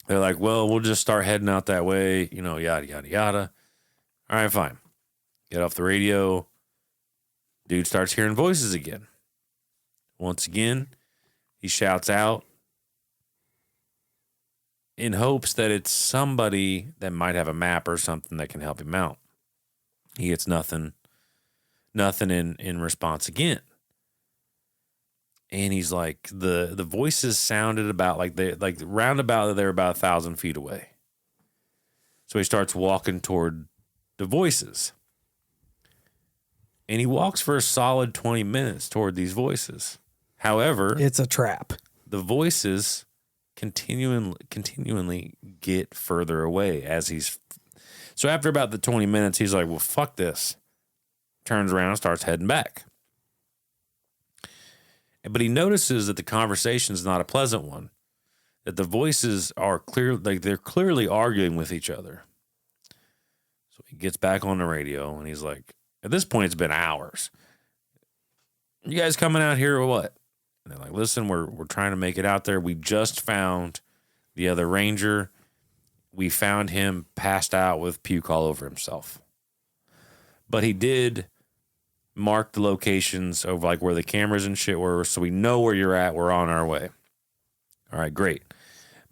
They're like, well, we'll just start heading out that way, yada, yada, yada. All right, fine. Get off the radio. Dude starts hearing voices again. Once again, he shouts out in hopes that it's somebody that might have a map or something that can help him out. He gets nothing in response again. And he's like, the voices sounded about roundabout they're about 1,000 feet away. So he starts walking toward the voices. And he walks for a solid 20 minutes toward these voices. However, it's a trap. The voices continually get further away so after about the 20 minutes, he's like, well, fuck this. Turns around and starts heading back. But he notices that the conversation is not a pleasant one. That the voices are clear, like they're clearly arguing with each other. So he gets back on the radio and he's like, at this point, it's been hours. You guys coming out here or what? And they're like, listen, we're trying to make it out there. We just found the other ranger. We found him passed out with puke all over himself. But he did mark the locations of like where the cameras and shit were, so we know where you're at. We're on our way. All right, great.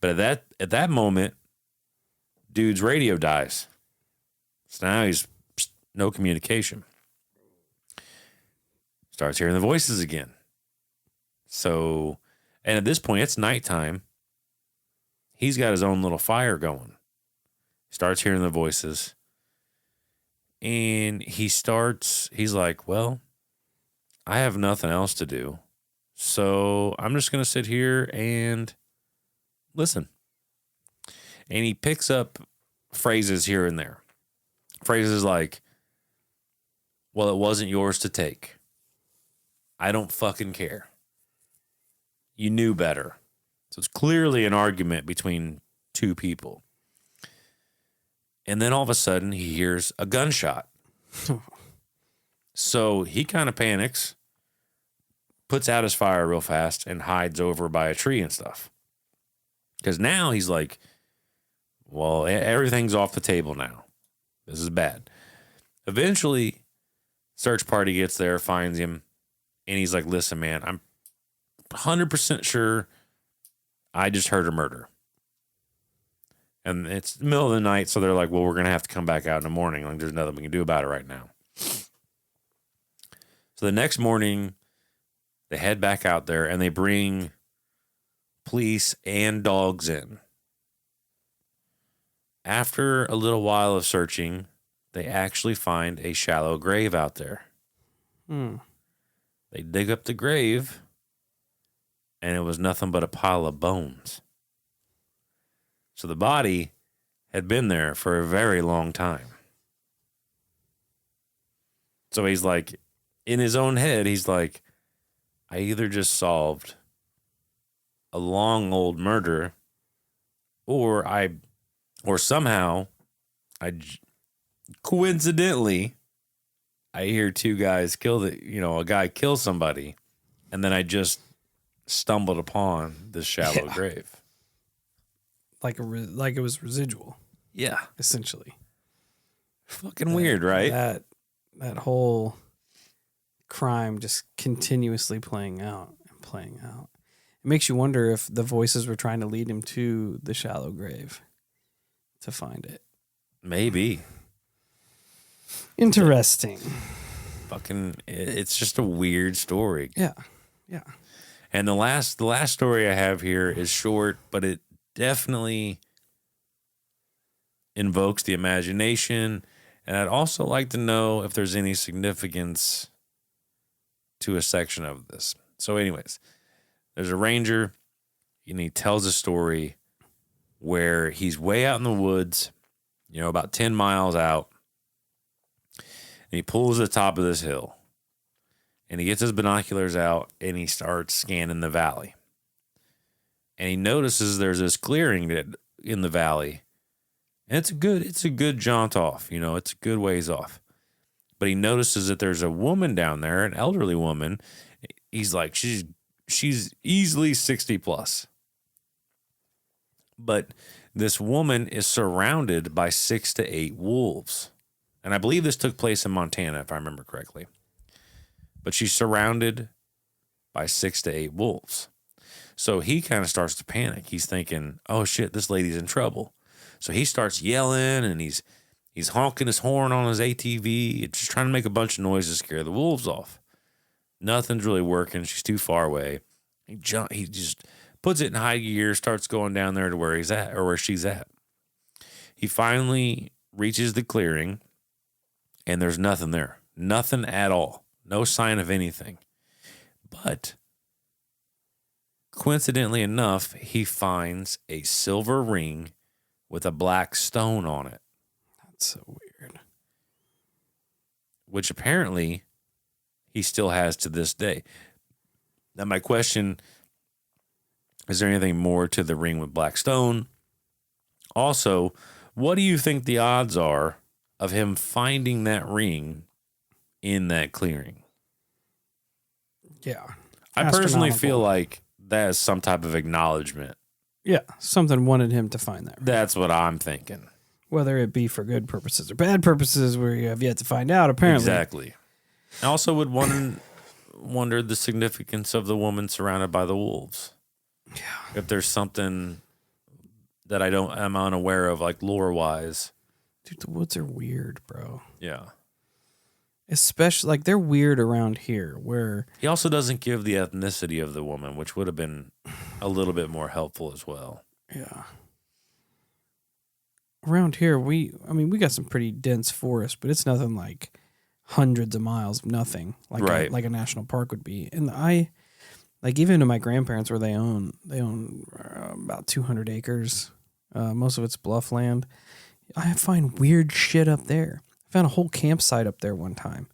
But at that moment, dude's radio dies. So now he's no communication. Starts hearing the voices again. So, and at this point, it's nighttime. He's got his own little fire going. Starts hearing the voices. And he's like, well, I have nothing else to do. So I'm just going to sit here and listen. And he picks up phrases here and there. Phrases like, well, it wasn't yours to take. I don't fucking care. You knew better. So it's clearly an argument between two people. And then all of a sudden, he hears a gunshot. So he kind of panics, puts out his fire real fast, and hides over by a tree and stuff. Because now he's like, well, everything's off the table now. This is bad. Eventually, search party gets there, finds him, and he's like, listen, man, I'm 100% sure I just heard a murder. And it's the middle of the night, so they're like, well, we're going to have to come back out in the morning. Like, there's nothing we can do about it right now. So the next morning, they head back out there, and they bring police and dogs in. After a little while of searching, they actually find a shallow grave out there. They dig up the grave, and it was nothing but a pile of bones. So the body had been there for a very long time. So he's like, in his own head, he's like, I either just solved a long old murder, or somehow coincidentally I hear two guys a guy kill somebody, and then I just stumbled upon this shallow grave. Like it was residual. Yeah. Essentially. Fucking weird, right? That whole crime just continuously playing out and playing out. It makes you wonder if the voices were trying to lead him to the shallow grave to find it. Maybe. Interesting. It's just a weird story. Yeah. Yeah. And the last story I have here is short, but it definitely invokes the imagination. And I'd also like to know if there's any significance to a section of this. So anyways, there's a ranger, and he tells a story where he's way out in the woods, about 10 miles out, and he pulls to the top of this hill, and he gets his binoculars out, and he starts scanning the valley. And he notices there's this clearing in the valley, and it's a good jaunt off, it's a good ways off. But he notices that there's a woman down there, an elderly woman. He's like, she's easily 60 plus. But this woman is surrounded by 6 to 8 wolves. And I believe this took place in Montana, if I remember correctly. But she's surrounded by 6 to 8 wolves. So he kind of starts to panic. He's thinking, oh shit, this lady's in trouble. So he starts yelling, and he's honking his horn on his ATV, just trying to make a bunch of noise to scare the wolves off. Nothing's really working. She's too far away. He just puts it in high gear, starts going down there to where he's at, or where she's at. He finally reaches the clearing, and there's nothing there. Nothing at all. No sign of anything. But coincidentally enough, he finds a silver ring with a black stone on it. That's so weird. Which apparently he still has to this day. Now, my question, is there anything more to the ring with black stone? Also, what do you think the odds are of him finding that ring in that clearing? Yeah. I personally feel like that is some type of acknowledgement. Yeah, something wanted him to find that ring. That's what I'm thinking. Whether it be for good purposes or bad purposes, we have yet to find out, apparently. Exactly. I also would wonder the significance of the woman surrounded by the wolves. Yeah. If there's something that I'm unaware of, like lore-wise. Dude, the woods are weird, bro. Yeah. Especially, like, they're weird around here, where... He also doesn't give the ethnicity of the woman, which would have been a little bit more helpful as well. Yeah. Around here, we got some pretty dense forest, but it's nothing like hundreds of miles of nothing, like like a national park would be. And even to my grandparents, where they own about 200 acres, most of it's bluff land. I find weird shit up there. I found a whole campsite up there one time,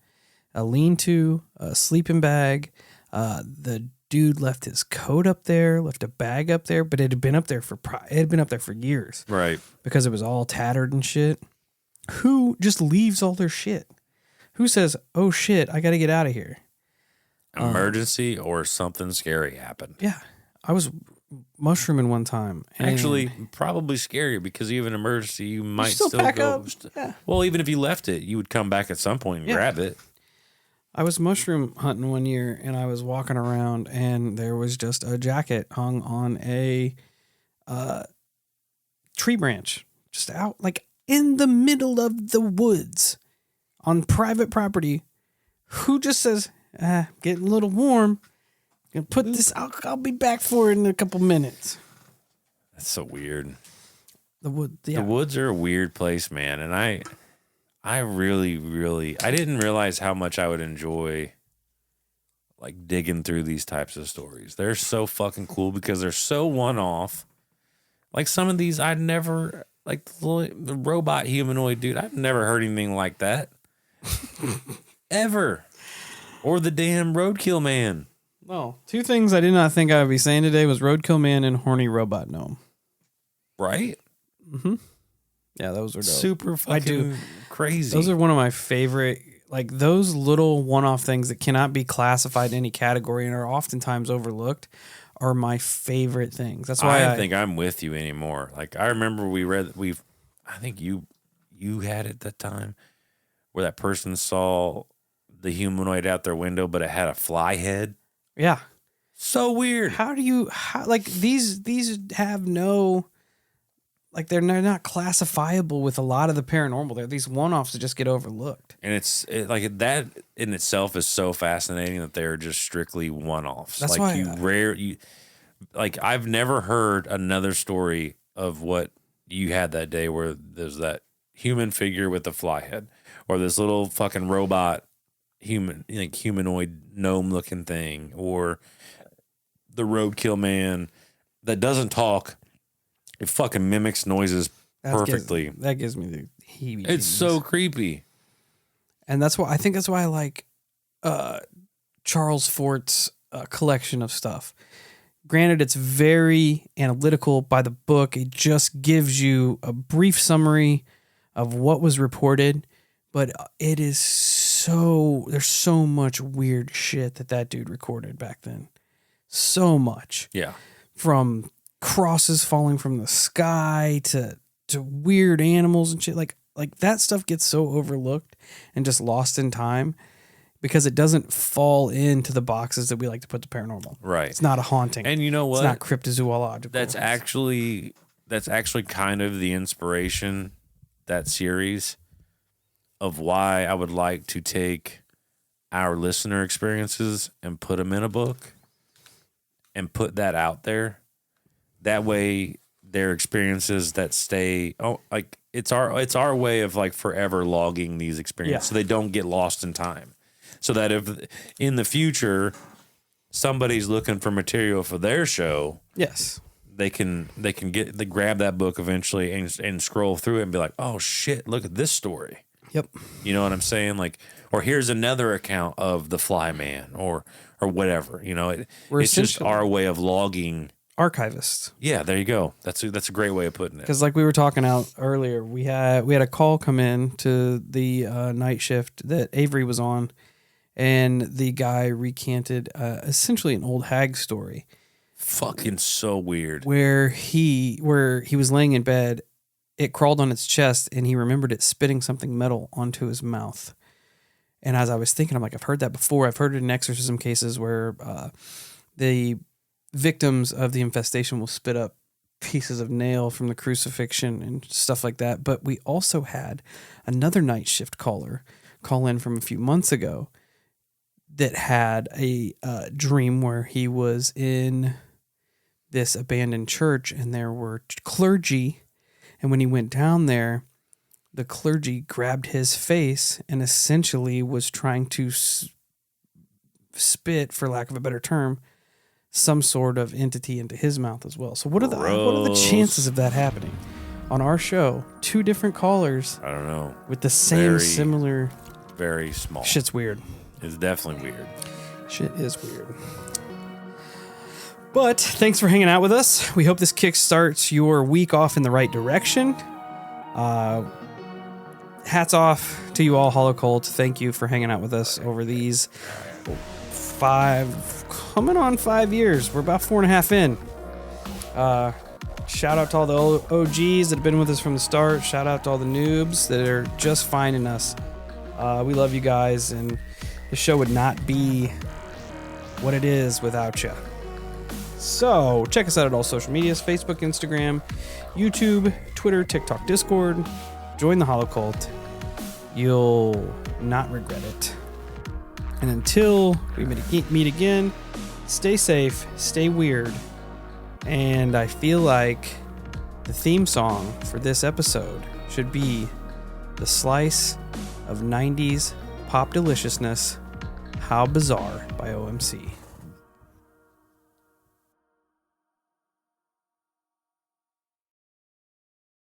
a lean-to, a sleeping bag. The dude left his coat up there, left a bag up there, but it had been up there for years, right? Because it was all tattered and shit. Who just leaves all their shit? Who says, "Oh shit, I got to get out of here"? Emergency or something scary happened. Yeah, I was mushrooming one time. Actually, probably scary because even emergency, you might still pack go. up. Yeah. Well, even if you left it, you would come back at some point and grab it. I was mushroom hunting one year, and I was walking around, and there was just a jacket hung on a tree branch, just out, like in the middle of the woods on private property. Who just says, getting a little warm, gonna put this, I'll be back for it in a couple minutes. That's so weird. The woods are a weird place, man. And I really, I didn't realize how much I would enjoy like digging through these types of stories. They're so fucking cool because they're so one-off. Like some of these I'd never, like the robot humanoid dude, I've never heard anything like that. Ever. Or the damn Roadkill Man. No, two things I did not think I would be saying today was Roadkill Man and Horny Robot Gnome. Right? Mm-hmm. Yeah, those are dope. Super fucking crazy. Those are one of my favorite, like those little one-off things that cannot be classified in any category and are oftentimes overlooked are my favorite things. That's why I think I'm with you anymore. Like I remember I think you had it that time where that person saw the humanoid out their window, but it had a fly head. Yeah. So weird. Like these have no, like they're not classifiable with a lot of the paranormal. They're these one-offs that just get overlooked. And like that in itself is so fascinating that they're just strictly one-offs. That's like why like I've never heard another story of what you had that day where there's that human figure with a fly head or this little fucking robot humanoid gnome looking thing or the Roadkill Man that doesn't talk. It fucking mimics noises perfectly. That gives me the heebie-jeebies. It's so creepy. And that's why I like Charles Fort's collection of stuff. Granted, it's very analytical by the book. It just gives you a brief summary of what was reported, but it is there's so much weird shit that dude recorded back then. So much. Yeah. From crosses falling from the sky to weird animals and shit. Like that stuff gets so overlooked and just lost in time because it doesn't fall into the boxes that we like to put the paranormal. Right. It's not a haunting. And you know what? It's not cryptozoological. That's actually kind of the inspiration, that series, of why I would like to take our listener experiences and put them in a book and put that out there. That way their experiences that stay, like it's our way of like forever logging these experiences so they don't get lost in time. So that if in the future somebody's looking for material for their show, yes, they can grab that book eventually and scroll through it and be like, oh shit, look at this story. Yep. You know what I'm saying? Like, or here's another account of the Fly Man or whatever. You know, it's just our way of logging. Archivists. Yeah, there you go. That's a great way of putting it. Because like we were talking out earlier, we had a call come in to the night shift that Avery was on, and the guy recanted essentially an old hag story. Fucking so weird. Where he was laying in bed, it crawled on its chest, and he remembered it spitting something metal onto his mouth. And as I was thinking, I'm like, I've heard that before. I've heard it in exorcism cases where the victims of the infestation will spit up pieces of nail from the crucifixion and stuff like that. But we also had another night shift caller call in from a few months ago that had a dream where he was in this abandoned church and there were clergy. And when he went down there, the clergy grabbed his face and essentially was trying to spit, for lack of a better term, some sort of entity into his mouth as well. So what are the chances of that happening on our show? Two different callers. I don't know. With the same similar. Very small. Shit's weird. It's definitely weird. Shit is weird. But thanks for hanging out with us. We hope this kickstarts your week off in the right direction. Hats off to you all, Holocult. Thank you for hanging out with us over these 5 years. We're about 4.5 in. Shout out to all the OGs that have been with us from the start. Shout out to all the noobs that are just finding us. We love you guys, and the show would not be what it is without you. So check us out at all social medias: Facebook, Instagram, YouTube, Twitter, TikTok, Discord. Join the Holocult. You'll not regret it. And until we meet again, stay safe, stay weird. And I feel like the theme song for this episode should be the slice of 90s pop deliciousness, How Bizarre by OMC.